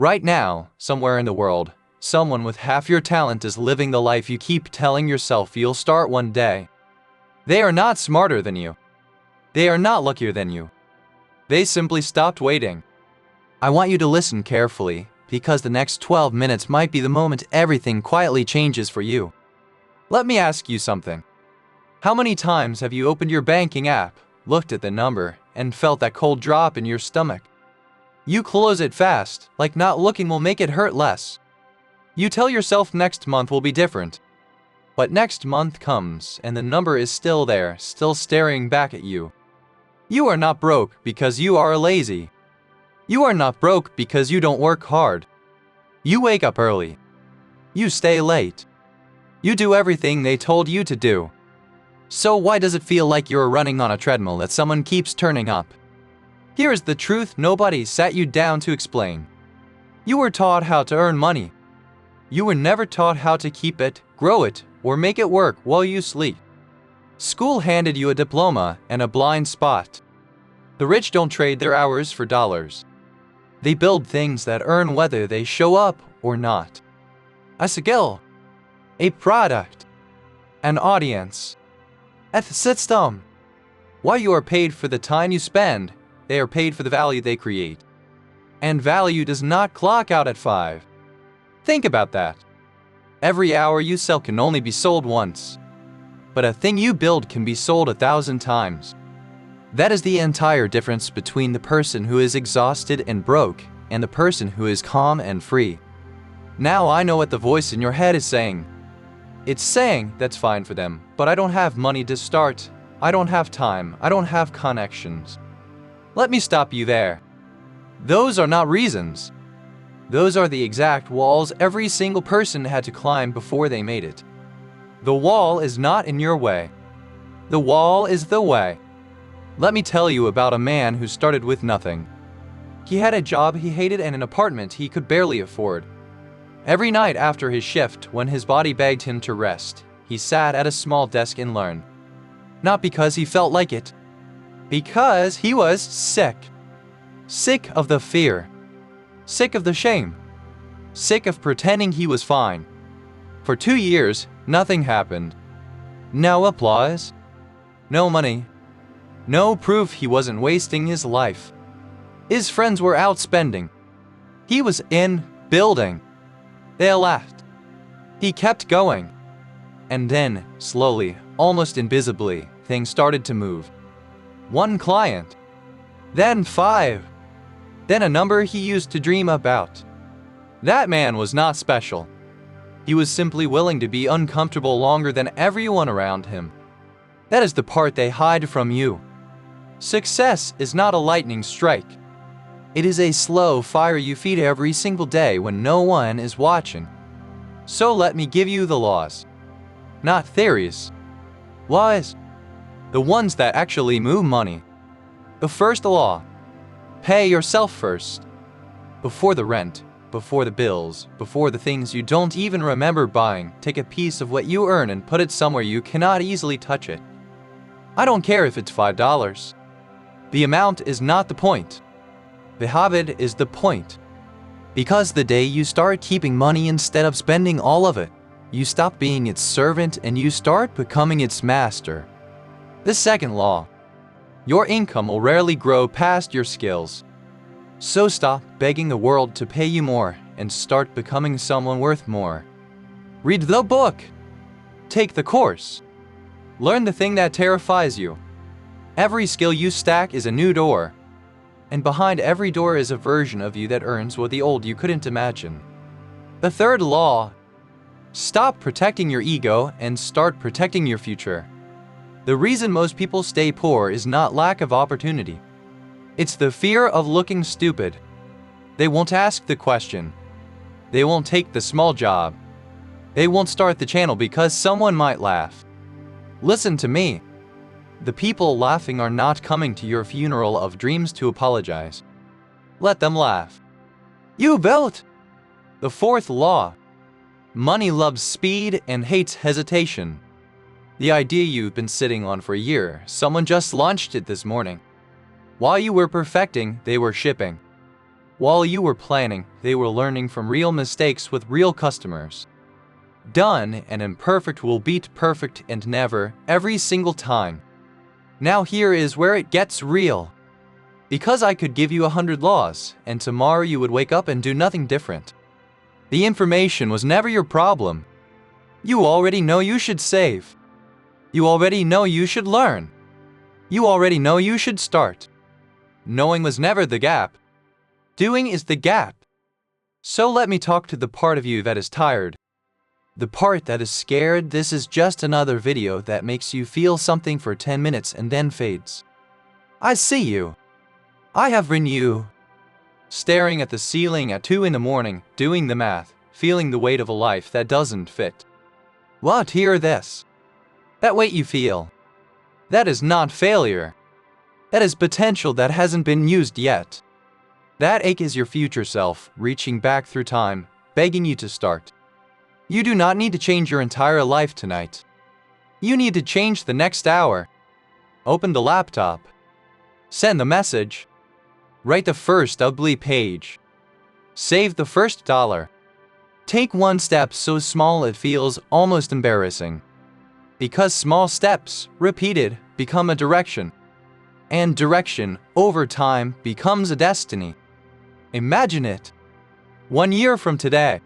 Right now, somewhere in the world, someone with half your talent is living the life you keep telling yourself you'll start one day. They are not smarter than you. They are not luckier than you. They simply stopped waiting. I want you to listen carefully, because the next 12 minutes might be the moment everything quietly changes for you. Let me ask you something. How many times have you opened your banking app, looked at the number, and felt that cold drop in your stomach? You close it fast, like not looking will make it hurt less. You tell yourself next month will be different. But next month comes, and the number is still there, still staring back at you. You are not broke because you are lazy. You are not broke because you don't work hard. You wake up early. You stay late. You do everything they told you to do. So why does it feel like you're running on a treadmill that someone keeps turning up? Here is the truth nobody sat you down to explain. You were taught how to earn money. You were never taught how to keep it, grow it, or make it work while you sleep. School handed you a diploma and a blind spot. The rich don't trade their hours for dollars. They build things that earn whether they show up or not. A skill, a product, an audience, a system. While you are paid for the time you spend, they are paid for the value they create. And value does not clock out at 5. Think about that. Every hour you sell can only be sold once. But a thing you build can be sold 1,000 times. That is the entire difference between the person who is exhausted and broke and the person who is calm and free. Now I know what the voice in your head is saying. It's saying that's fine for them, but I don't have money to start. I don't have time. I don't have connections. Let me stop you there. Those are not reasons. Those are the exact walls every single person had to climb before they made it. The wall is not in your way. The wall is the way. Let me tell you about a man who started with nothing. He had a job he hated and an apartment he could barely afford. Every night after his shift, when his body begged him to rest, he sat at a small desk and learned. Not because he felt like it, because he was sick. Sick of the fear. Sick of the shame. Sick of pretending he was fine. For 2 years, nothing happened. No applause. No money. No proof he wasn't wasting his life. His friends were out spending. He was in building. They laughed. He kept going. And then, slowly, almost invisibly, things started to move. 1 client. Then 5. Then a number he used to dream about. That man was not special. He was simply willing to be uncomfortable longer than everyone around him. That is the part they hide from you. Success is not a lightning strike. It is a slow fire you feed every single day when no one is watching. So let me give you the laws. Not theories. Laws. The ones that actually move money. The first law. Pay yourself first. Before the rent, before the bills, before the things you don't even remember buying, take a piece of what you earn and put it somewhere you cannot easily touch it. I don't care if it's $5. The amount is not the point. The habit is the point. Because the day you start keeping money instead of spending all of it, you stop being its servant and you start becoming its master. The second law. Your income will rarely grow past your skills. So stop begging the world to pay you more and start becoming someone worth more. Read the book. Take the course. Learn the thing that terrifies you. Every skill you stack is a new door. And behind every door is a version of you that earns what the old you couldn't imagine. The third law. Stop protecting your ego and start protecting your future. The reason most people stay poor is not lack of opportunity. It's the fear of looking stupid. They won't ask the question. They won't take the small job. They won't start the channel because someone might laugh. Listen to me. The people laughing are not coming to your funeral of dreams to apologize. Let them laugh. You built. The fourth law. Money loves speed and hates hesitation. The idea you've been sitting on for a year, someone just launched it this morning. While you were perfecting, they were shipping. While you were planning, they were learning from real mistakes with real customers. Done and imperfect will beat perfect and never, every single time. Now here is where it gets real. Because I could give you 100 laws, and tomorrow you would wake up and do nothing different. The information was never your problem. You already know you should save. You already know you should learn. You already know you should start. Knowing was never the gap. Doing is the gap. So let me talk to the part of you that is tired. The part that is scared. This is just another video that makes you feel something for 10 minutes and then fades. I see you. I have written you. Staring at the ceiling at 2 in the morning, doing the math, feeling the weight of a life that doesn't fit. What? Hear this. That weight you feel. That is not failure. That is potential that hasn't been used yet. That ache is your future self, reaching back through time, begging you to start. You do not need to change your entire life tonight. You need to change the next hour. Open the laptop. Send the message. Write the first ugly page. Save the first dollar. Take one step so small it feels almost embarrassing. Because small steps, repeated, become a direction. And direction, over time, becomes a destiny. Imagine it. 1 year from today.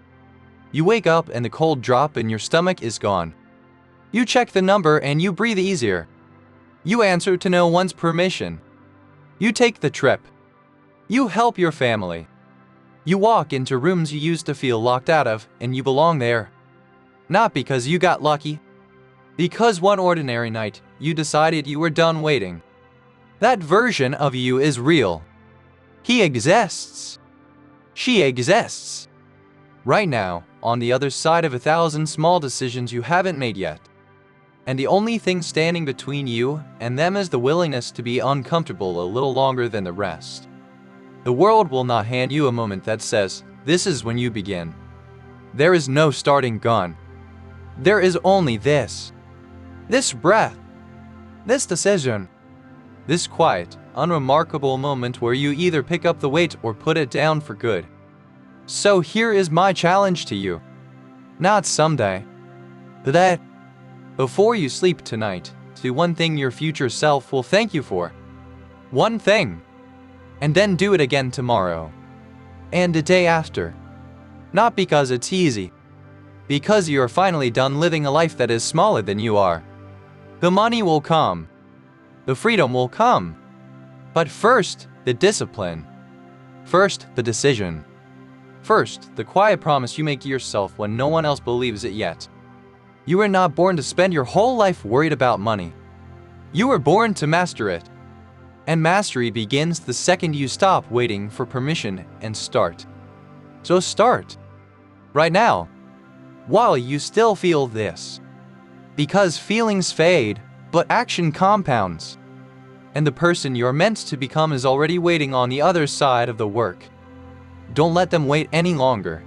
You wake up and the cold drop in your stomach is gone. You check the number and you breathe easier. You answer to no one's permission. You take the trip. You help your family. You walk into rooms you used to feel locked out of and you belong there. Not because you got lucky. Because one ordinary night, you decided you were done waiting. That version of you is real. He exists. She exists. Right now, on the other side of 1,000 small decisions you haven't made yet. And the only thing standing between you and them is the willingness to be uncomfortable a little longer than the rest. The world will not hand you a moment that says, this is when you begin. There is no starting gun. There is only this. This breath. This decision. This quiet, unremarkable moment where you either pick up the weight or put it down for good. So here is my challenge to you. Not someday. Today. Before you sleep tonight, do one thing your future self will thank you for. One thing. And then do it again tomorrow. And the day after. Not because it's easy. Because you are finally done living a life that is smaller than you are. The money will come. The freedom will come. But first, the discipline. First, the decision. First, the quiet promise you make to yourself when no one else believes it yet. You were not born to spend your whole life worried about money. You were born to master it. And mastery begins the second you stop waiting for permission and start. So start. Right now. While you still feel this. Because feelings fade, but action compounds. And the person you're meant to become is already waiting on the other side of the work. Don't let them wait any longer.